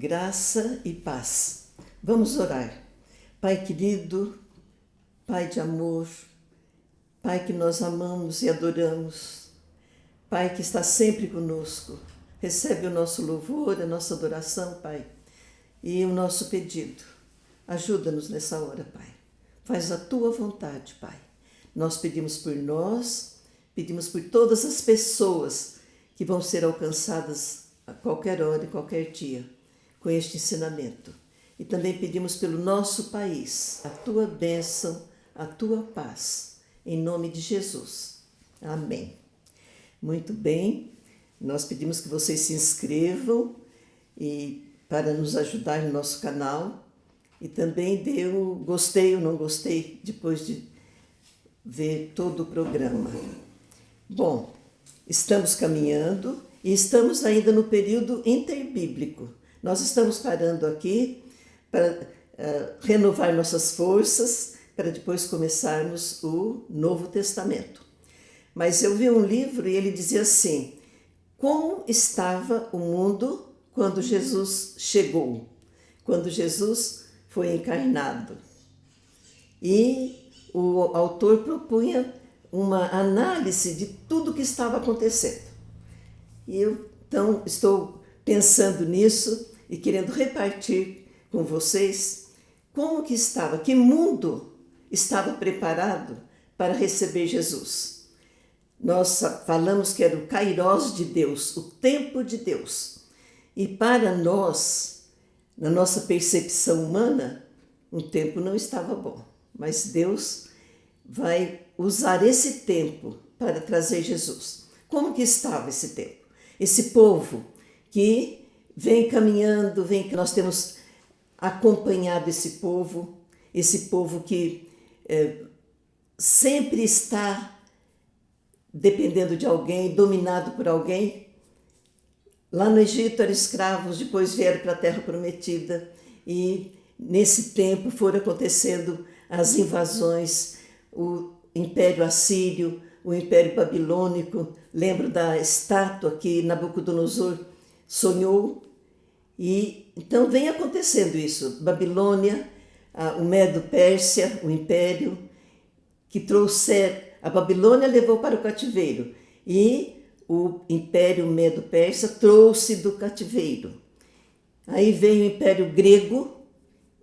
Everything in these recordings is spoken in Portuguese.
graça e paz. Vamos orar. Pai querido, Pai de amor, Pai que nós amamos e adoramos, Pai que está sempre conosco, recebe o nosso louvor, a nossa adoração, Pai, e o nosso pedido. Ajuda-nos nessa hora, Pai. Faz a Tua vontade, Pai. Nós pedimos por nós, pedimos por todas as pessoas que vão ser alcançadas a qualquer hora e qualquer dia com este ensinamento. E também pedimos pelo nosso país, a Tua bênção, a Tua paz, em nome de Jesus. Amém. Muito bem, nós pedimos que vocês se inscrevam para nos ajudar no nosso canal e também dê o gostei ou não gostei depois de ver todo o programa. Bom, estamos caminhando e estamos ainda no período interbíblico. Nós estamos parando aqui para renovar nossas forças para depois começarmos o Novo Testamento. Mas eu vi um livro e ele dizia assim: como estava o mundo quando Jesus chegou, quando Jesus foi encarnado. E o autor propunha uma análise de tudo o que estava acontecendo. E eu, então, estou pensando nisso e querendo repartir com vocês como que estava, que mundo estava preparado para receber Jesus. Nós falamos que era o Kairós de Deus, o tempo de Deus. E para nós, na nossa percepção humana, um tempo não estava bom. Mas Deus vai usar esse tempo para trazer Jesus. Como que estava esse tempo? Esse povo que vem caminhando, nós temos acompanhado esse povo que sempre está dependendo de alguém, dominado por alguém. Lá no Egito eram escravos, depois vieram para a Terra Prometida e nesse tempo foram acontecendo as invasões, o Império Assírio, o Império Babilônico. Lembro da estátua que Nabucodonosor sonhou. E então vem acontecendo isso. Babilônia, o Medo-Pérsia, o Império, que a Babilônia levou para o cativeiro e o Império Medo-Persa trouxe do cativeiro. Aí vem o Império Grego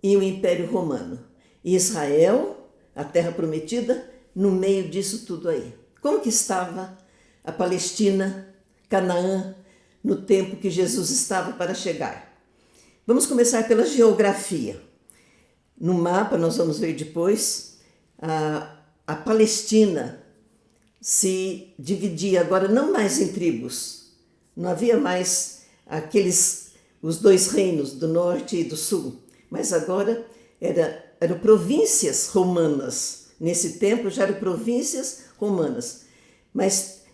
e o Império Romano. E Israel, a Terra Prometida, no meio disso tudo aí. Como que estava a Palestina, Canaã, no tempo que Jesus estava para chegar? Vamos começar pela geografia. No mapa, nós vamos ver depois, a Palestina se dividia agora não mais em tribos. Não havia mais os dois reinos, do norte e do sul. Mas agora eram províncias romanas. Nesse tempo já eram províncias romanas. Mas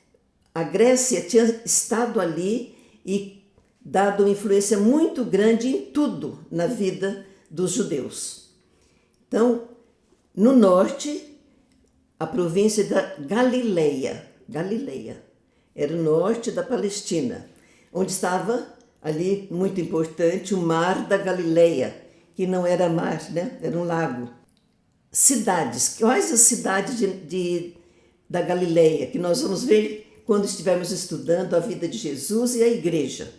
a Grécia tinha estado ali e dado uma influência muito grande em tudo na vida dos judeus. Então, no norte, a província da Galileia. Galileia era o norte da Palestina, onde estava ali, muito importante, o Mar da Galileia, que não era mar, né? Era um lago. Cidades. Quais as cidades da Galileia, que nós vamos ver quando estivermos estudando a vida de Jesus e a igreja?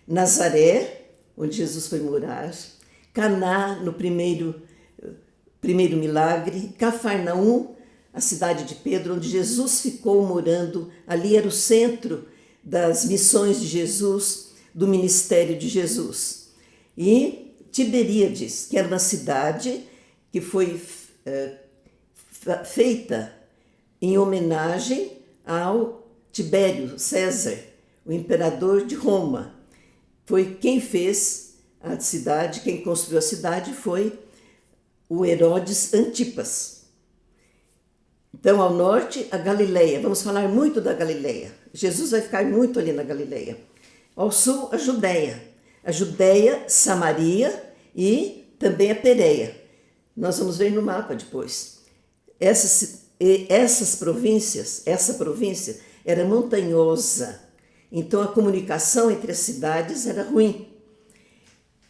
Nazaré, onde Jesus foi morar. Caná, no primeiro milagre. Cafarnaum, a cidade de Pedro, onde Jesus ficou morando. Ali era o centro das missões de Jesus, do ministério de Jesus. E Tiberíades, que era uma cidade que foi feita em homenagem ao Tibério César, o imperador de Roma. Foi quem fez a cidade, quem construiu a cidade foi o Herodes Antipas. Então, ao norte, a Galileia. Vamos falar muito da Galileia. Jesus vai ficar muito ali na Galileia. Ao sul, a Judéia. A Judéia, Samaria e também a Pérea. Nós vamos ver no mapa depois. Essa província era montanhosa. Então, a comunicação entre as cidades era ruim.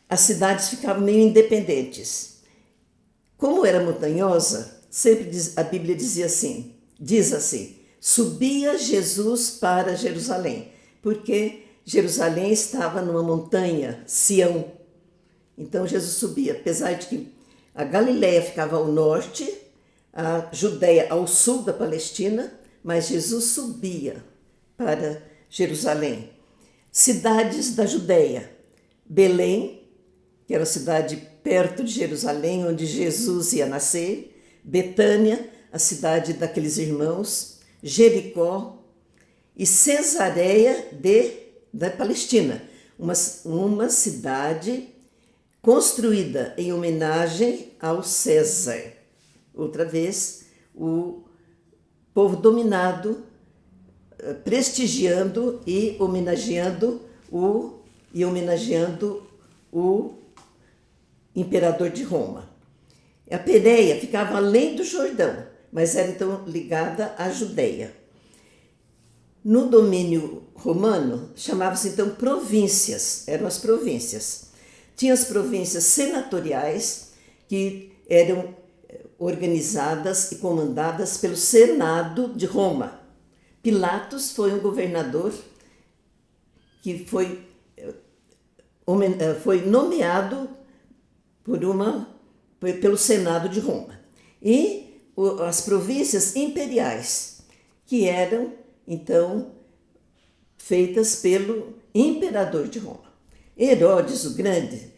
as cidades ficavam meio independentes. Como era montanhosa, sempre a Bíblia diz assim, subia Jesus para Jerusalém, porque Jerusalém estava numa montanha, Sião. Então Jesus subia, apesar de que a Galileia ficava ao norte, a Judéia ao sul da Palestina, mas Jesus subia para Jerusalém. Cidades da Judéia, Belém, que era a cidade perto de Jerusalém, onde Jesus ia nascer, Betânia, a cidade daqueles irmãos, Jericó e Cesareia da Palestina, uma cidade construída em homenagem ao César. Outra vez, o povo dominado, prestigiando e homenageando o imperador de Roma. A Pérea ficava além do Jordão, mas era então ligada à Judéia. No domínio romano, chamavam-se então províncias, eram as províncias. Tinha as províncias senatoriais, que eram organizadas e comandadas pelo Senado de Roma. Pilatos foi um governador que foi nomeado pelo Senado de Roma. E as províncias imperiais, que eram, então, feitas pelo imperador de Roma. Herodes o Grande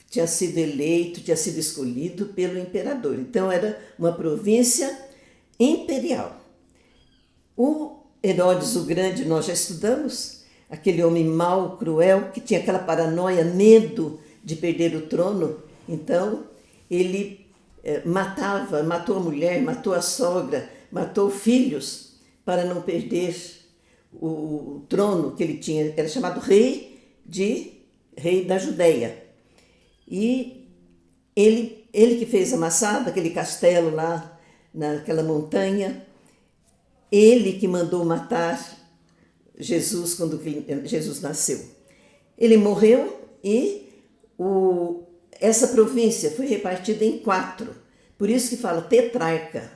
tinha sido escolhido pelo imperador. Então, era uma província imperial. O Herodes o Grande, nós já estudamos, aquele homem mau, cruel, que tinha aquela paranoia, medo de perder o trono. Então, ele matou a mulher, matou a sogra, matou filhos para não perder o trono que ele tinha. Era chamado rei da Judéia. E ele que fez a Massada, aquele castelo lá naquela montanha, ele que mandou matar Jesus quando Jesus nasceu. Ele morreu e essa província foi repartida em 4. Por isso que fala tetrarca.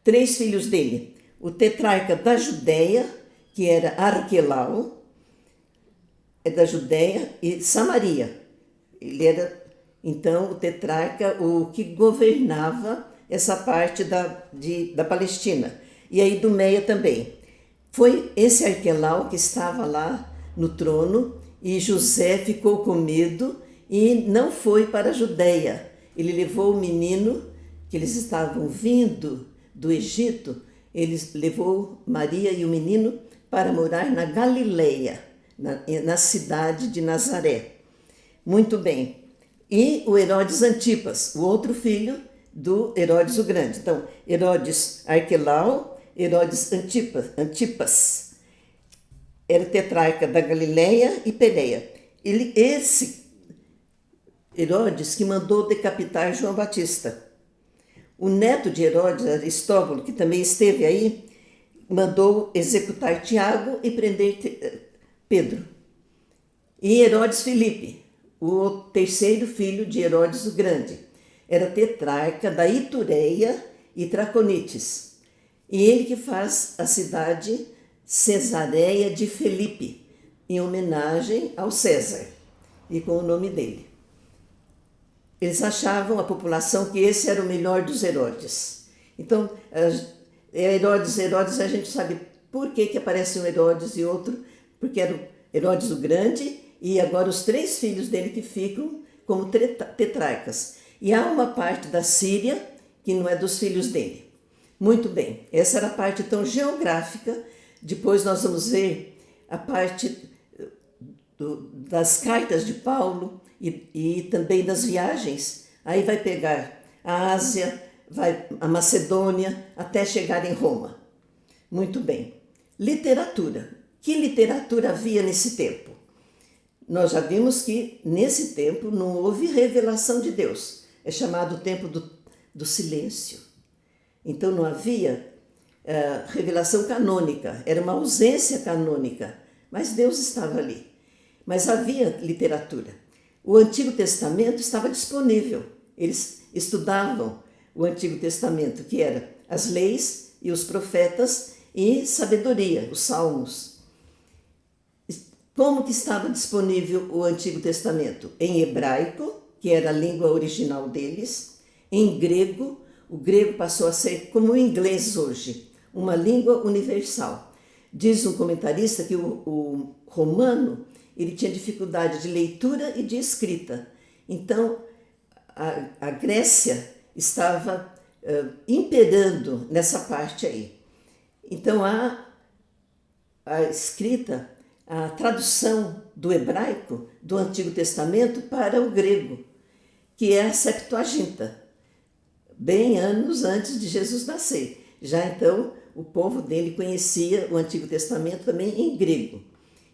3 filhos dele. O tetrarca da Judéia, que era Arquelau, da Judéia, e Samaria. Ele era, então, o tetrarca, o que governava essa parte da Palestina. E a Idumeia também. Foi esse Arquelau que estava lá no trono e José ficou com medo e não foi para a Judéia. Ele levou o menino, que eles estavam vindo do Egito, ele levou Maria e o menino para morar na Galileia, na cidade de Nazaré. Muito bem. E o Herodes Antipas, o outro filho do Herodes o Grande. Então, Herodes Arquelau, Herodes Antipas, era tetrarca da Galileia e Pérea. Esse Herodes que mandou decapitar João Batista. O neto de Herodes, Aristóbulo, que também esteve aí, mandou executar Tiago e prender Pedro. E Herodes Filipe, o terceiro filho de Herodes o Grande, era tetrarca da Itureia e Traconites. E ele que faz a cidade Cesareia de Filipe, em homenagem ao César, e com o nome dele. Eles achavam, a população, que esse era o melhor dos Herodes. Então, Herodes, a gente sabe por que aparece um Herodes e outro, porque era o Herodes o Grande e agora os 3 filhos dele que ficam como tetrarcas. E há uma parte da Síria que não é dos filhos dele. Muito bem, essa era a parte então geográfica. Depois nós vamos ver a parte das cartas de Paulo e também das viagens. Aí vai pegar a Ásia, a Macedônia, até chegar em Roma. Muito bem. Literatura. Que literatura havia nesse tempo? Nós já vimos que nesse tempo não houve revelação de Deus. É chamado o tempo do silêncio. Então não havia revelação canônica, era uma ausência canônica, mas Deus estava ali. mas havia literatura. O Antigo Testamento estava disponível. Eles estudavam o Antigo Testamento, que era as leis e os profetas e sabedoria, os salmos. Como que estava disponível o Antigo Testamento? Em hebraico, que era a língua original deles, em grego. O grego passou a ser como o inglês hoje, uma língua universal. Diz um comentarista que o romano ele tinha dificuldade de leitura e de escrita. Então, a Grécia estava imperando nessa parte aí. Então, a escrita, a tradução do hebraico do Antigo Testamento para o grego, que é a Septuaginta, bem anos antes de Jesus nascer. Já então, o povo dele conhecia o Antigo Testamento também em grego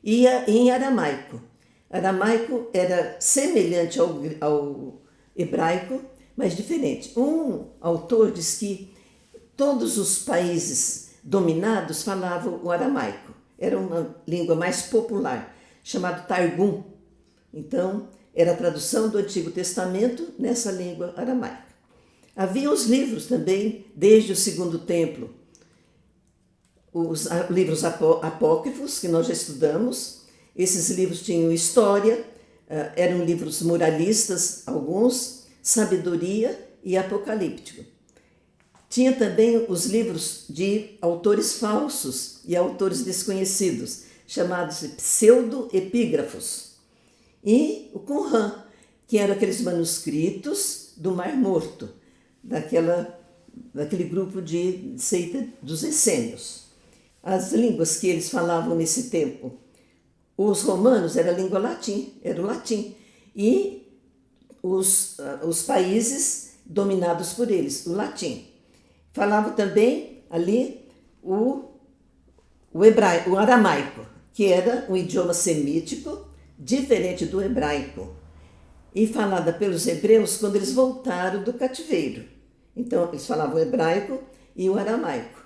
e em aramaico. Aramaico era semelhante ao hebraico, mas diferente. Um autor diz que todos os países dominados falavam o aramaico. Era uma língua mais popular, chamado Targum. Então, era a tradução do Antigo Testamento nessa língua aramaica. Havia os livros também, desde o Segundo Templo, os livros apócrifos, que nós já estudamos. Esses livros tinham história, eram livros moralistas, alguns, sabedoria e apocalíptico. Tinha também os livros de autores falsos e autores desconhecidos, chamados de pseudo-epígrafos. E o Qumran, que eram aqueles manuscritos do Mar Morto, daquele grupo de seita dos essênios. As línguas que eles falavam nesse tempo, os romanos era a língua latim, era o latim, e os países dominados por eles, o latim. Falavam também ali o hebraico, o aramaico, que era um idioma semítico, diferente do hebraico, e falada pelos hebreus quando eles voltaram do cativeiro. Então, eles falavam o hebraico e o aramaico.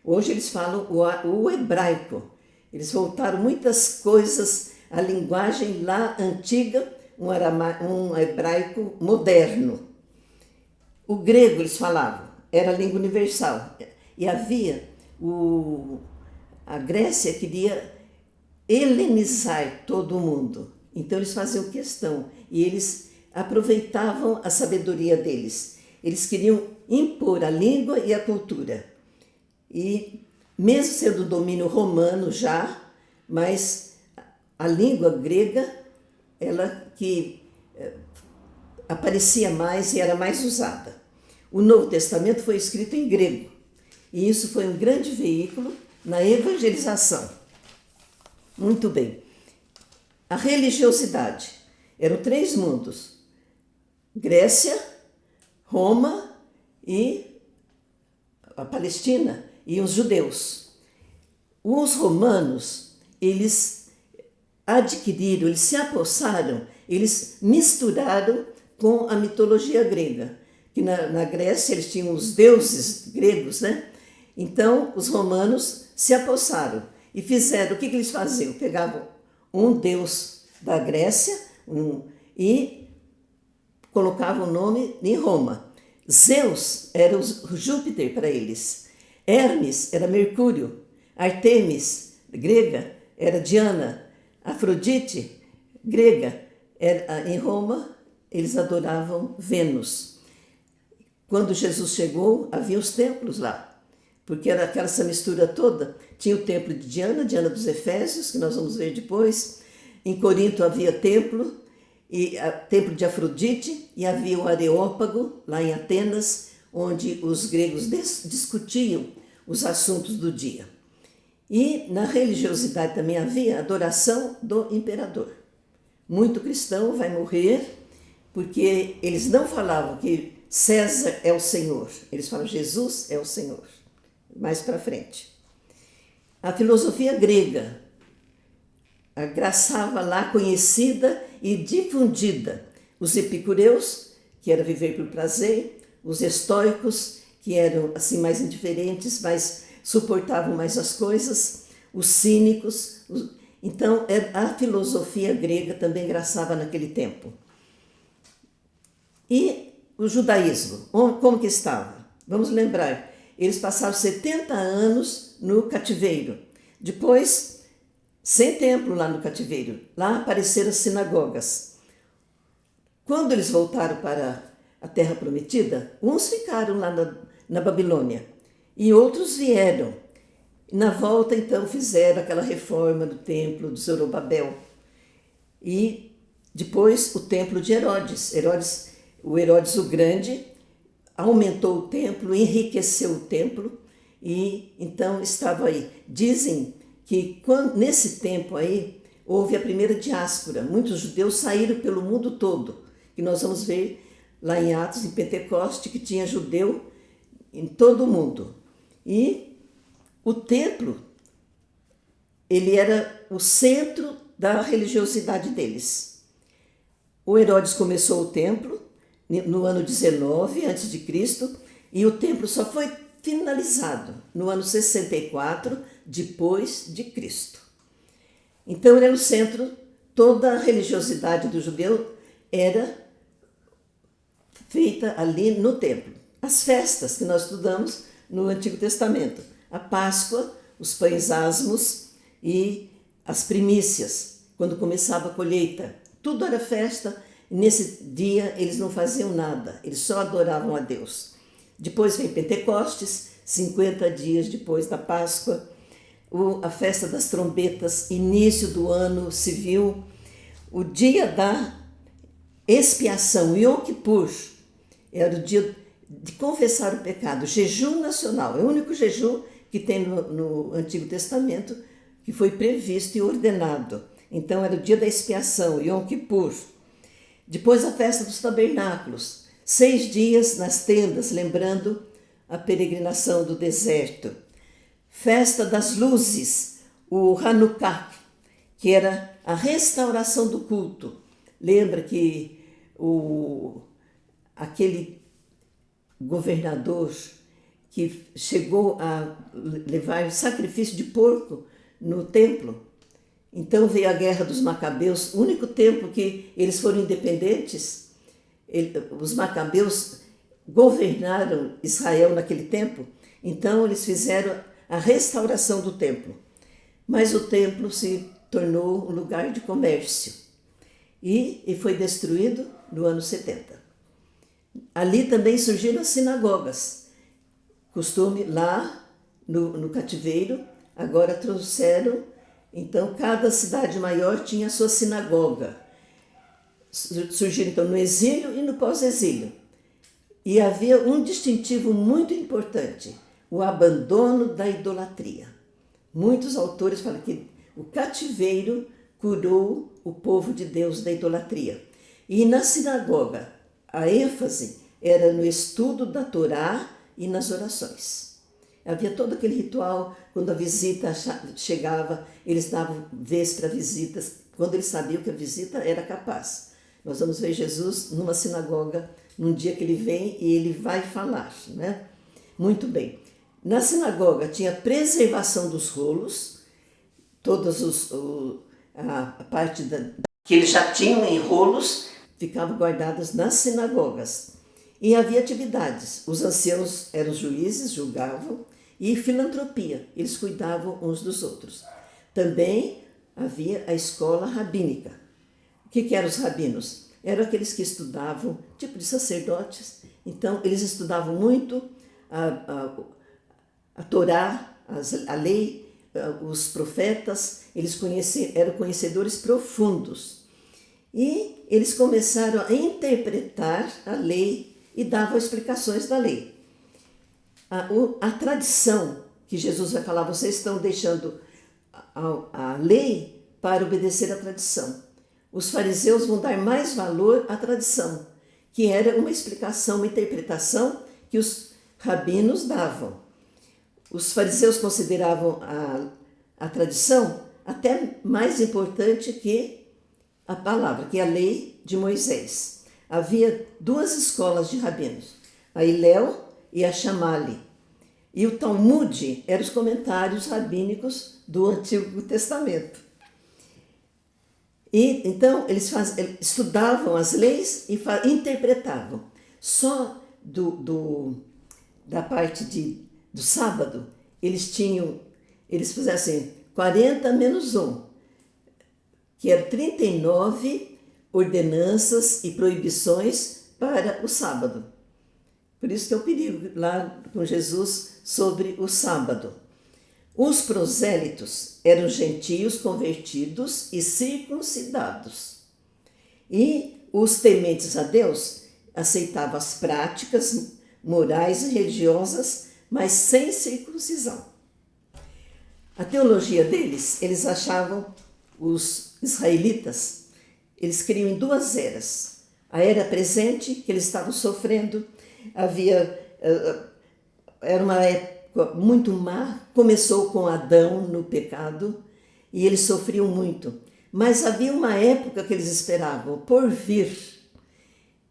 Hoje eles falam o hebraico. Eles voltaram muitas coisas, a linguagem lá antiga, um hebraico moderno. O grego eles falavam, era a língua universal. E havia, a Grécia queria helenizar todo o mundo. Então eles faziam questão e eles aproveitavam a sabedoria deles. Eles queriam impor a língua e a cultura. E mesmo sendo domínio romano já, mas a língua grega, ela que aparecia mais e era mais usada. O Novo Testamento foi escrito em grego e isso foi um grande veículo na evangelização. Muito bem. A religiosidade. Eram 3 mundos: Grécia, Roma e a Palestina e os judeus. Os romanos, eles adquiriram, eles se apossaram, eles misturaram com a mitologia grega. Que na Grécia eles tinham os deuses gregos, né? Então os romanos se apossaram e fizeram, o que eles faziam? Pegavam um deus da Grécia e colocavam o nome em Roma. Zeus era o Júpiter para eles. Hermes era Mercúrio. Artemis, grega, era Diana. Afrodite, grega, em Roma eles adoravam Vênus. Quando Jesus chegou, havia os templos lá, porque era essa mistura toda. Tinha o templo de Diana, Diana dos Efésios, que nós vamos ver depois. Em Corinto havia templo de Afrodite, e havia o Areópago, lá em Atenas, onde os gregos discutiam os assuntos do dia. E na religiosidade também havia adoração do imperador. Muito cristão vai morrer, porque eles não falavam que César é o Senhor, eles falam Jesus é o Senhor. Mais para frente. A filosofia grega agraçava lá, conhecida e difundida. Os epicureus, que era viver por prazer, os estoicos, que eram assim mais indiferentes, mas suportavam mais as coisas, os cínicos. Então, a filosofia grega também graçava naquele tempo. E o judaísmo, como que estava? Vamos lembrar, eles passaram 70 anos no cativeiro. Depois, sem templo lá no cativeiro. Lá apareceram as sinagogas. Quando eles voltaram para a Terra Prometida, uns ficaram lá na Babilônia e outros vieram. Na volta, então, fizeram aquela reforma do templo de Zorobabel. E depois o templo de Herodes. O Herodes o Grande aumentou o templo, enriqueceu o templo e então estava aí. Dizem que nesse tempo aí houve a primeira diáspora. Muitos judeus saíram pelo mundo todo. E nós vamos ver lá em Atos, em Pentecoste, que tinha judeu em todo o mundo. E o templo, ele era o centro da religiosidade deles. O Herodes começou o templo no ano 19 a.C. e o templo só foi finalizado no ano 64 depois de Cristo. Então ele era o centro, toda a religiosidade do judeu era feita ali no templo. As festas que nós estudamos no Antigo Testamento, a Páscoa, os pães asmos e as primícias, quando começava a colheita, tudo era festa. Nesse dia eles não faziam nada, eles só adoravam a Deus. Depois vem Pentecostes, 50 dias depois da Páscoa, a festa das trombetas, início do ano civil, o dia da expiação, Yom Kippur, era o dia de confessar o pecado, jejum nacional, é o único jejum que tem no Antigo Testamento que foi previsto e ordenado. Então era o dia da expiação, Yom Kippur. Depois a festa dos tabernáculos, 6 dias nas tendas, lembrando a peregrinação do deserto. Festa das luzes, o Hanukkah, que era a restauração do culto. Lembra que aquele governador que chegou a levar sacrifício de porco no templo? Então veio a Guerra dos Macabeus, o único tempo que eles foram independentes. Os Macabeus governaram Israel naquele tempo, então eles fizeram a restauração do templo. Mas o templo se tornou um lugar de comércio e foi destruído no ano 70. Ali também surgiram as sinagogas. Costume lá no cativeiro, agora trouxeram. Então, cada cidade maior tinha a sua sinagoga. Surgiram, então, no exílio e no pós-exílio. E havia um distintivo muito importante, o abandono da idolatria. Muitos autores falam que o cativeiro curou o povo de Deus da idolatria. E na sinagoga, a ênfase era no estudo da Torá e nas orações. Havia todo aquele ritual, quando a visita chegava, eles davam vez para visitas, quando eles sabiam que a visita era capaz. Nós vamos ver Jesus numa sinagoga, num dia que ele vem e ele vai falar, né? Muito bem. Na sinagoga tinha preservação dos rolos, todas a parte que eles já tinham em rolos, ficavam guardadas nas sinagogas. E havia atividades. Os anciãos eram juízes, julgavam, e filantropia, eles cuidavam uns dos outros. Também havia a escola rabínica. O que eram os rabinos? Eram aqueles que estudavam, tipo de sacerdotes. Então, eles estudavam muito a Torá, a lei, os profetas, eles eram conhecedores profundos. E eles começaram a interpretar a lei e davam explicações da lei. A tradição, que Jesus vai falar, vocês estão deixando a lei para obedecer à tradição. Os fariseus vão dar mais valor à tradição, que era uma explicação, uma interpretação que os rabinos davam. Os fariseus consideravam a tradição até mais importante que a palavra, que é a lei de Moisés. Havia 2 escolas de rabinos, a Hillel e a Shammai. E o Talmud eram os comentários rabínicos do Antigo Testamento. E então eles estudavam as leis e interpretavam. Só da parte do sábado, eles fizeram assim, 40 menos 1, que eram 39 ordenanças e proibições para o sábado. Por isso que é o perigo lá com Jesus sobre o sábado. Os prosélitos eram gentios convertidos e circuncidados. E os tementes a Deus aceitavam as práticas morais e religiosas, mas sem circuncisão. A teologia deles, eles achavam, os israelitas, eles criam em 2 eras. A era presente, que eles estavam sofrendo, era uma época muito má, começou com Adão no pecado, e eles sofriam muito. Mas havia uma época que eles esperavam por vir,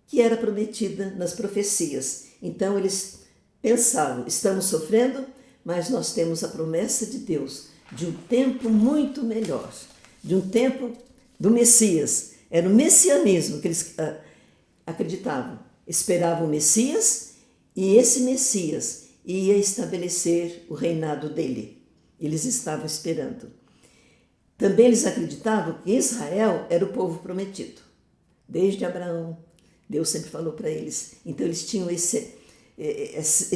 que era prometida nas profecias. Então eles pensavam, estamos sofrendo, mas nós temos a promessa de Deus, de um tempo muito melhor, de um tempo do Messias. Era o messianismo que eles acreditavam. Esperavam o Messias, e esse Messias ia estabelecer o reinado dele. Eles estavam esperando. Também eles acreditavam que Israel era o povo prometido. Desde Abraão, Deus sempre falou para eles. Então eles tinham esse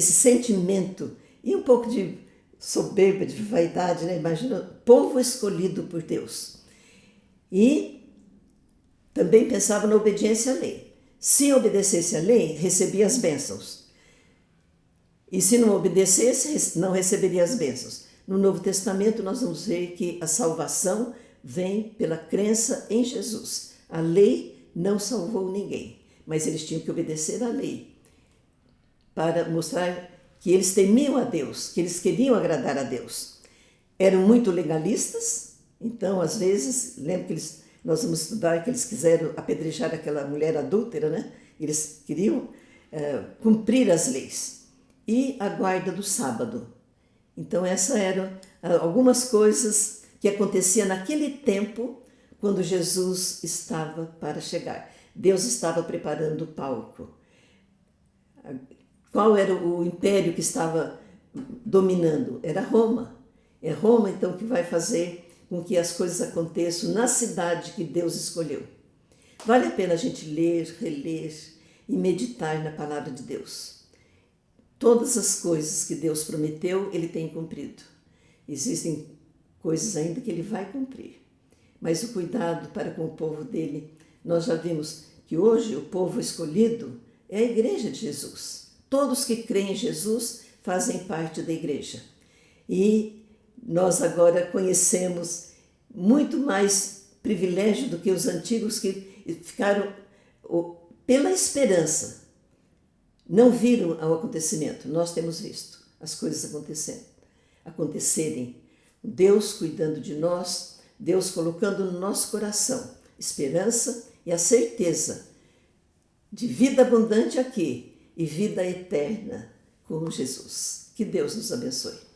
sentimento e um pouco de soberba, de vaidade, né? Imagina, povo escolhido por Deus. E também pensavam na obediência à lei. Se obedecesse à lei, recebia as bênçãos. E se não obedecesse, não receberia as bênçãos. No Novo Testamento, nós vamos ver que a salvação vem pela crença em Jesus. A lei não salvou ninguém, mas eles tinham que obedecer à lei para mostrar que eles temiam a Deus, que eles queriam agradar a Deus. Eram muito legalistas, então, às vezes, lembro que nós vamos estudar que eles quiseram apedrejar aquela mulher adúltera, né? Eles queriam cumprir as leis. E a guarda do sábado. Então, essas eram algumas coisas que aconteciam naquele tempo, quando Jesus estava para chegar. Deus estava preparando o palco. Qual era o império que estava dominando? Era Roma. É Roma, então, que vai fazer com que as coisas aconteçam na cidade que Deus escolheu. Vale a pena a gente ler, reler e meditar na palavra de Deus. Todas as coisas que Deus prometeu, Ele tem cumprido. Existem coisas ainda que Ele vai cumprir. Mas o cuidado para com o povo dele, nós já vimos que hoje o povo escolhido é a igreja de Jesus. Todos que creem em Jesus fazem parte da igreja. E nós agora conhecemos muito mais privilégio do que os antigos que ficaram pela esperança. Não viram o acontecimento, nós temos visto as coisas acontecerem. Deus cuidando de nós, Deus colocando no nosso coração esperança e a certeza de vida abundante aqui e vida eterna com Jesus. Que Deus nos abençoe.